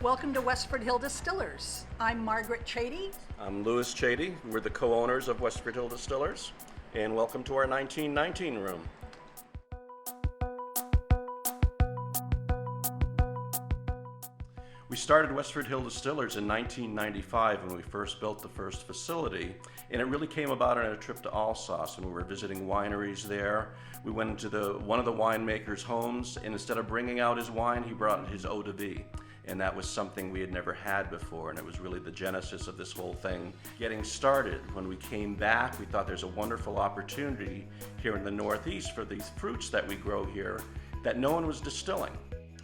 Welcome to Westford Hill Distillers. I'm Margaret Chady. I'm Louis Chady. We're the co-owners of Westford Hill Distillers, and welcome to our 1919 room. We started Westford Hill Distillers in 1995 when we first built the first facility, and it really came about on a trip to Alsace, and we were visiting wineries there. We went into one of the winemaker's homes, and instead of bringing out his wine, he brought his eau de vie. And that was something we had never had before, and it was really the genesis of this whole thing getting started. When we came back, we thought there's a wonderful opportunity here in the Northeast for these fruits that we grow here that no one was distilling.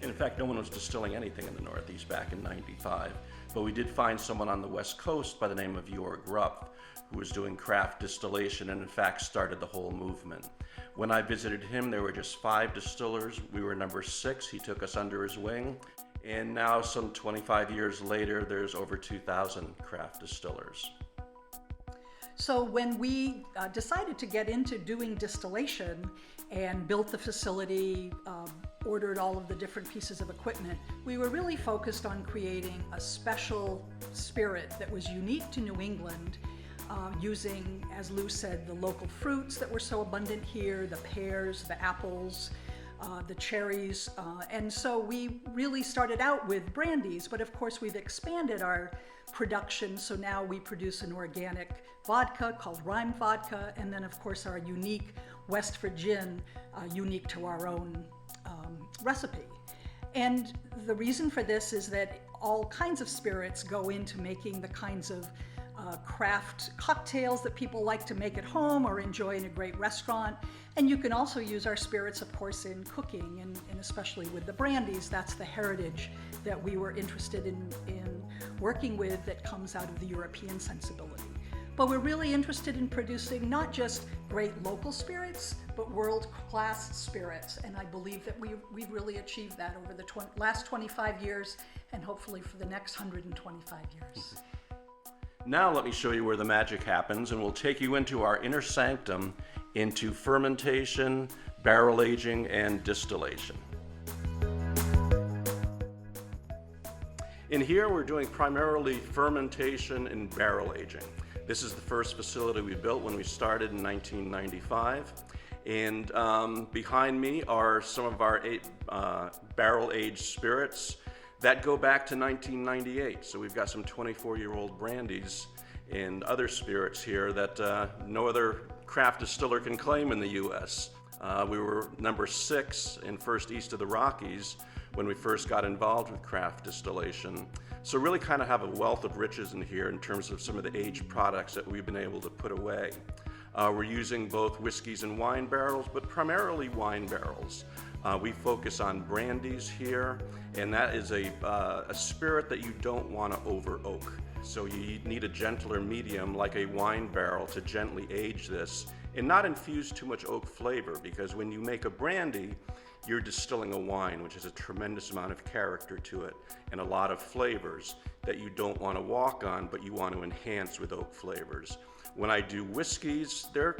In fact, no one was distilling anything in the Northeast back in '95, but we did find someone on the West Coast by the name of Jörg Rupp, who was doing craft distillation and in fact started the whole movement. When I visited him, there were just 5 distillers. We were number 6. He took us under his wing. And now, some 25 years later, there's over 2,000 craft distillers. So when we decided to get into doing distillation and built the facility, ordered all of the different pieces of equipment, we were really focused on creating a special spirit that was unique to New England, using, as Lou said, the local fruits that were so abundant here, the pears, the apples, the cherries, and so we really started out with brandies, but of course we've expanded our production, so now we produce an organic vodka called Rime Vodka, and then of course our unique Westford gin, unique to our own recipe. And the reason for this is that all kinds of spirits go into making the kinds of craft cocktails that people like to make at home or enjoy in a great restaurant. And you can also use our spirits, of course, in cooking, and especially with the brandies. That's the heritage that we were interested in working with that comes out of the European sensibility. But we're really interested in producing not just great local spirits, but world-class spirits. And I believe that we've really achieved that over the last 25 years and hopefully for the next 125 years. Now let me show you where the magic happens, and we'll take you into our inner sanctum into fermentation, barrel aging, and distillation. In here we're doing primarily fermentation and barrel aging. This is the first facility we built when we started in 1995. And behind me are some of our barrel-aged spirits that go back to 1998. So we've got some 24-year-old brandies and other spirits here that no other craft distiller can claim in the U.S. We were number 6 and first east of the Rockies when we first got involved with craft distillation. So really kind of have a wealth of riches in here in terms of some of the aged products that we've been able to put away. We're using both whiskeys and wine barrels, but primarily wine barrels. We focus on brandies here, and that is a spirit that you don't want to over oak. So you need a gentler medium like a wine barrel to gently age this and not infuse too much oak flavor, because when you make a brandy, you're distilling a wine, which has a tremendous amount of character to it and a lot of flavors that you don't want to walk on, but you want to enhance with oak flavors. When I do whiskeys, they're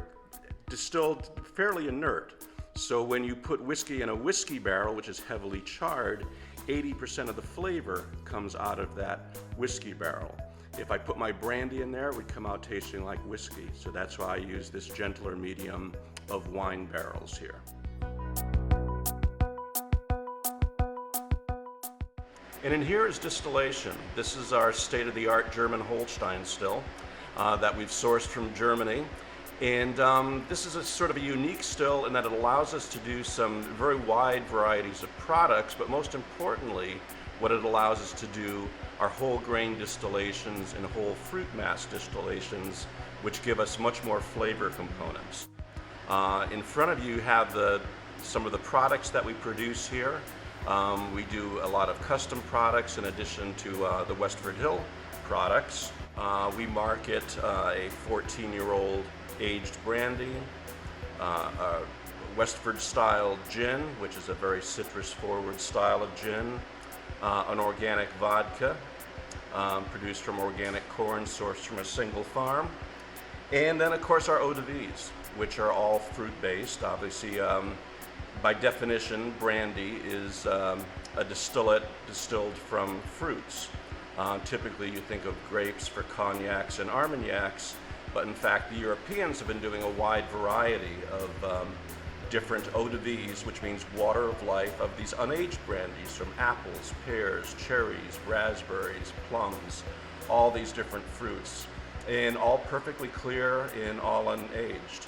distilled fairly inert. So when you put whiskey in a whiskey barrel, which is heavily charred, 80% of the flavor comes out of that whiskey barrel. If I put my brandy in there, it would come out tasting like whiskey. So that's why I use this gentler medium of wine barrels here. And in here is distillation. This is our state-of-the-art German Holstein still that we've sourced from Germany. And this is a sort of a unique still in that it allows us to do some very wide varieties of products, but most importantly, what it allows us to do are whole grain distillations and whole fruit mass distillations, which give us much more flavor components. In front of you have some of the products that we produce here. We do a lot of custom products in addition to the Westford Hill products. We market a 14-year-old aged brandy, a Westford style gin, which is a very citrus forward style of gin, an organic vodka produced from organic corn sourced from a single farm, and then of course our eau de vies, which are all fruit based. Obviously by definition, brandy is a a distillate distilled from fruits. Typically you think of grapes for cognacs and armagnacs, but in fact the Europeans have been doing a wide variety of different eau de vies, which means water of life, of these unaged brandies from apples, pears, cherries, raspberries, plums, all these different fruits, and all perfectly clear and all unaged.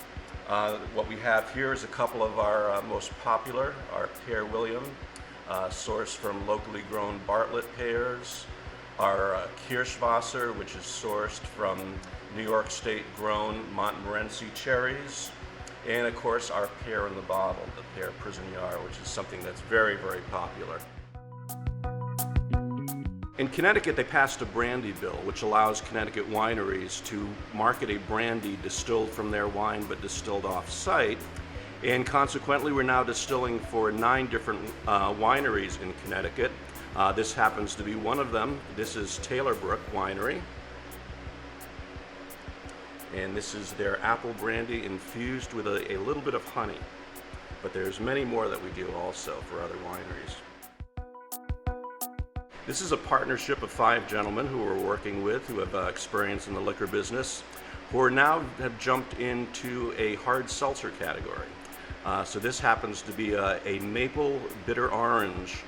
What we have here is a couple of our most popular, our Pear William, sourced from locally grown Bartlett pears, our Kirschwasser, which is sourced from New York State grown Montmorency cherries, and of course our pear in the bottle, the Pear Prisonnier, which is something that's very, very popular. In Connecticut, they passed a brandy bill, which allows Connecticut wineries to market a brandy distilled from their wine but distilled off-site. And consequently, we're now distilling for 9 different wineries in Connecticut. This happens to be one of them. This is Taylorbrook Winery. And this is their apple brandy infused with a little bit of honey. But there's many more that we do also for other wineries. This is a partnership of 5 gentlemen who we're working with who have experience in the liquor business, who are now have jumped into a hard seltzer category. So this happens to be a maple bitter orange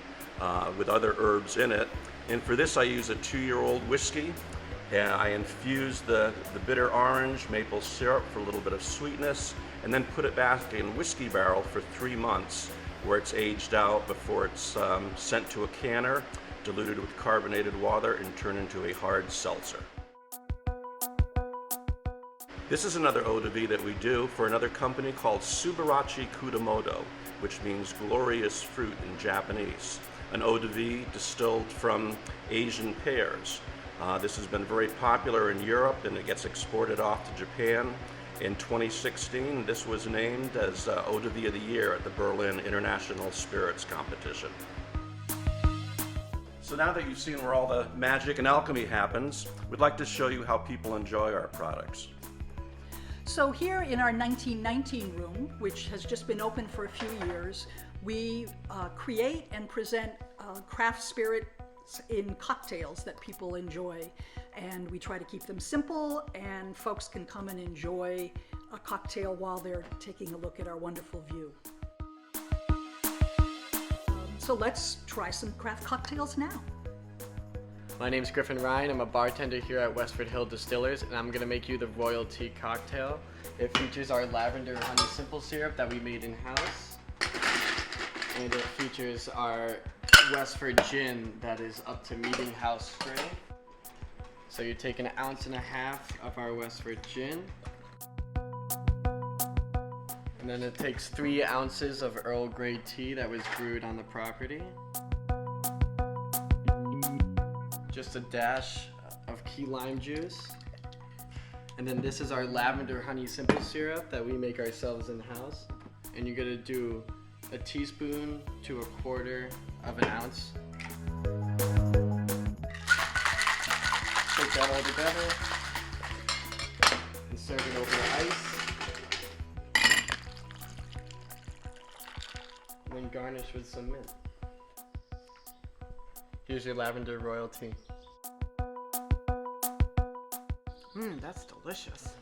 with other herbs in it. And for this I use a 2-year-old whiskey. And I infuse the bitter orange maple syrup for a little bit of sweetness, and then put it back in a whiskey barrel for 3 months, where it's aged out before it's sent to a canner, diluted with carbonated water, and turned into a hard seltzer. This is another eau de vie that we do for another company called Subarachi Kudamoto, which means glorious fruit in Japanese. An eau de vie distilled from Asian pears. This has been very popular in Europe, and it gets exported off to Japan. In 2016, this was named as Eau de Vie of the Year at the Berlin International Spirits Competition. So now that you've seen where all the magic and alchemy happens, we'd like to show you how people enjoy our products. So here in our 1919 room, which has just been open for a few years, we create and present craft spirits in cocktails that people enjoy. And we try to keep them simple, and folks can come and enjoy a cocktail while they're taking a look at our wonderful view. So let's try some craft cocktails now. My name's Griffin Ryan. I'm a bartender here at Westford Hill Distillers, and I'm going to make you the royalty cocktail. It features our lavender honey simple syrup that we made in-house. And it features our Westford gin that is up to meeting house strength. So you take 1.5 ounces of our Westford gin. And then it takes 3 ounces of Earl Grey tea that was brewed on the property. Just a dash of key lime juice. And then this is our lavender honey simple syrup that we make ourselves in-house. And you're gonna do a teaspoon to 1/4 of an ounce. Shake that all together and serve it over the ice. And then garnish with some mint. Here's your lavender royalty. That's delicious.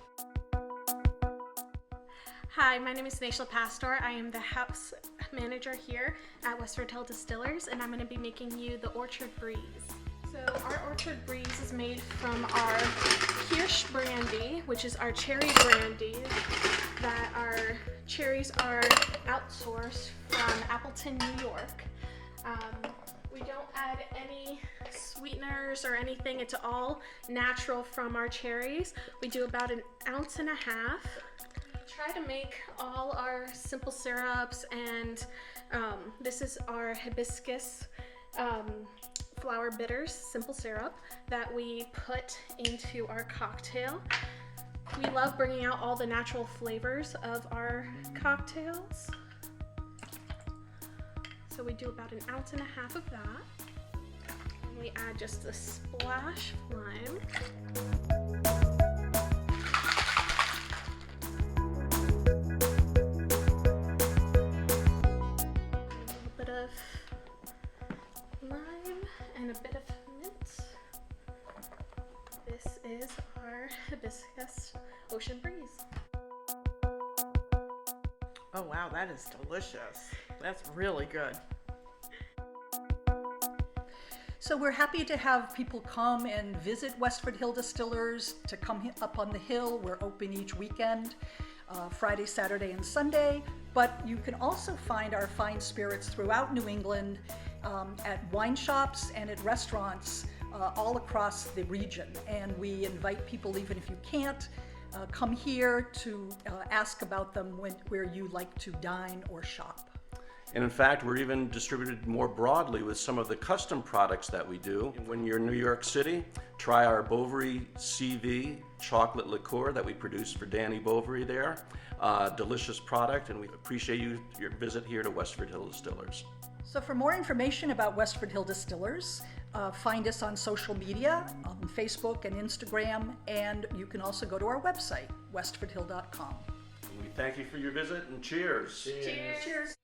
Hi, my name is Naishla Pastor. I am the house manager here at Westford Hill Distillers, and I'm going to be making you the Orchard Breeze. So our Orchard Breeze is made from our Kirsch brandy, which is our cherry brandy, that our cherries are outsourced from Appleton, New York. We don't add any sweeteners or anything. It's all natural from our cherries. We do about 1.5 ounces. Try to make all our simple syrups, and this is our hibiscus flower bitters simple syrup that we put into our cocktail. We love bringing out all the natural flavors of our cocktails. So we do about 1.5 ounces of that. And we add just a splash of lime. hibiscus ocean breeze. Oh wow, that is delicious. That's really good. So we're happy to have people come and visit Westford Hill Distillers, to come up on the hill. We're open each weekend, Friday, Saturday, and Sunday. But you can also find our fine spirits throughout New England at wine shops and at restaurants all across the region. And we invite people, even if you can't, come here to ask about them where you like to dine or shop. And in fact, we're even distributed more broadly with some of the custom products that we do. When you're in New York City, try our Bovary CV chocolate liqueur that we produce for Danny Bovary there. Delicious product, and we appreciate your visit here to Westford Hill Distillers. So for more information about Westford Hill Distillers, find us on social media, on Facebook and Instagram, and you can also go to our website, westfordhill.com. And we thank you for your visit, and cheers. Cheers. Cheers.